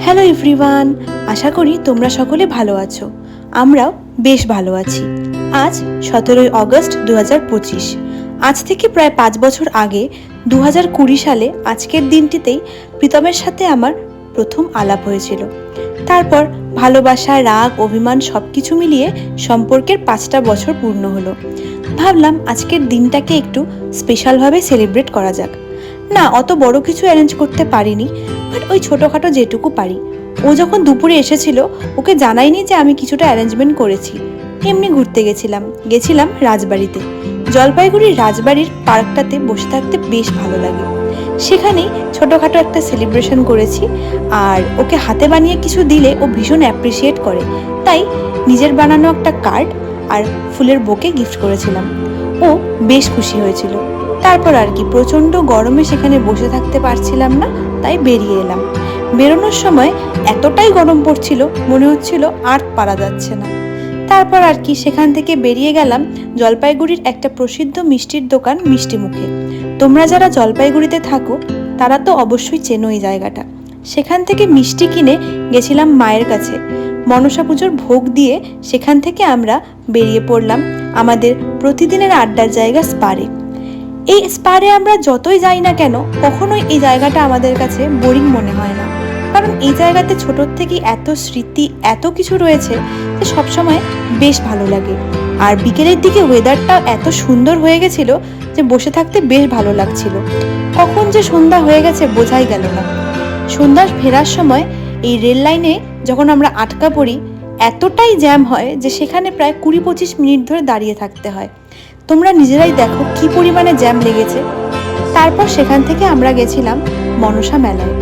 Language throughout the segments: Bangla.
হ্যালো এভরিওয়ান, আশা করি তোমরা সকলে ভালো আছো। আমরাও বেশ ভালো আছি। আজ 17ই অগস্ট 2025। আজ থেকে প্রায় 5 বছর আগে 2020 সালে আজকের দিনটিতেই প্রীতমের সাথে আমার প্রথম আলাপ হয়েছিল। তারপর ভালোবাসা, রাগ, অভিমান সব কিছু মিলিয়ে সম্পর্কের 5টা বছর পূর্ণ হলো। ভাবলাম আজকের দিনটাকে একটু স্পেশালভাবে সেলিব্রেট করা যাক। না, অত বড় কিছু অ্যারেঞ্জ করতে পারিনি, বাট ওই ছোটোখাটো যেটুকু পারি। ও যখন দুপুরে এসেছিল, ওকে জানাইনি যে আমি কিছুটা অ্যারেঞ্জমেন্ট করেছি। এমনি ঘুরতে গেছিলাম রাজবাড়িতে। জলপাইগুড়ির রাজবাড়ির পার্কটাতে বসে থাকতে বেশ ভালো লাগে। সেখানেই ছোটোখাটো একটা সেলিব্রেশন করেছি। আর ওকে হাতে বানিয়ে কিছু দিলে ও ভীষণ অ্যাপ্রিসিয়েট করে, তাই নিজের বানানো একটা কার্ড আর ফুলের বোকে গিফট করেছিলাম। ও বেশ খুশি হয়েছিল। তারপর আর কি, প্রচণ্ড গরমে সেখানে বসে থাকতে পারছিলাম না, তাই বেরিয়ে এলাম। বেরোনোর সময় এতটাই গরম পড়ছিল, মনে হচ্ছিল আর পারা যাচ্ছে না। তারপর আর কি, সেখান থেকে বেরিয়ে গেলাম জলপাইগুড়ির একটা প্রসিদ্ধ মিষ্টির দোকান মিষ্টিমুখে। তোমরা যারা জলপাইগুড়িতে থাকো তারা তো অবশ্যই চেনো এই জায়গাটা। সেখান থেকে মিষ্টি কিনে গেছিলাম মায়ের কাছে। মনসা পুজোর ভোগ দিয়ে সেখান থেকে আমরা বেরিয়ে পড়লাম আমাদের প্রতিদিনের আড্ডার জায়গা স্পারে। এই স্পারে আমরা যতই যাই না কেন, কখনোই এই জায়গাটা আমাদের কাছে বোরিং মনে হয় না, কারণ এই জায়গাতে ছোটোর থেকে এত স্মৃতি, এত কিছু রয়েছে যে সবসময় বেশ ভালো লাগে। আর বিকেলের দিকে ওয়েদারটাও এত সুন্দর হয়ে গেছিল যে বসে থাকতে বেশ ভালো লাগছিল। কখন যে সন্ধ্যা হয়ে গেছে বোঝাই গেল না। সন্ধ্যা ফেরার সময় এই রেল লাইনে যখন আমরা আটকা পড়ি, এতটাই জ্যাম হয় যে সেখানে প্রায় 20-25 মিনিট ধরে দাঁড়িয়ে থাকতে হয়। তোমরা নিজেরাই দেখো কি পরিমাণে জ্যাম লেগেছে। তারপর সেখান থেকে আমরা গেছিলাম মনসা মেলায়।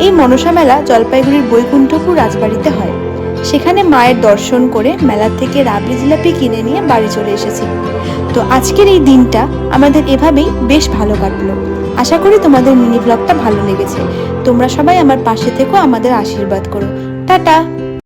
এই মনসা মেলা জলপাইগুড়ির বৈকুণ্ঠপুর রাজবাড়িতে হয়। সেখানে মায়ের দর্শন করে মেলা থেকে রাবড়ি জিলাপি কিনে নিয়ে বাড়ি চলে এসেছি। তো আজকের এই দিনটা আমাদের এভাবেই বেশ ভালো কাটলো। আশা করি তোমাদের মিনি ব্লগটা ভালো লেগেছে। তোমরা সবাই আমার পাশে থেকো, আমাদের আশীর্বাদ করো। টাটা।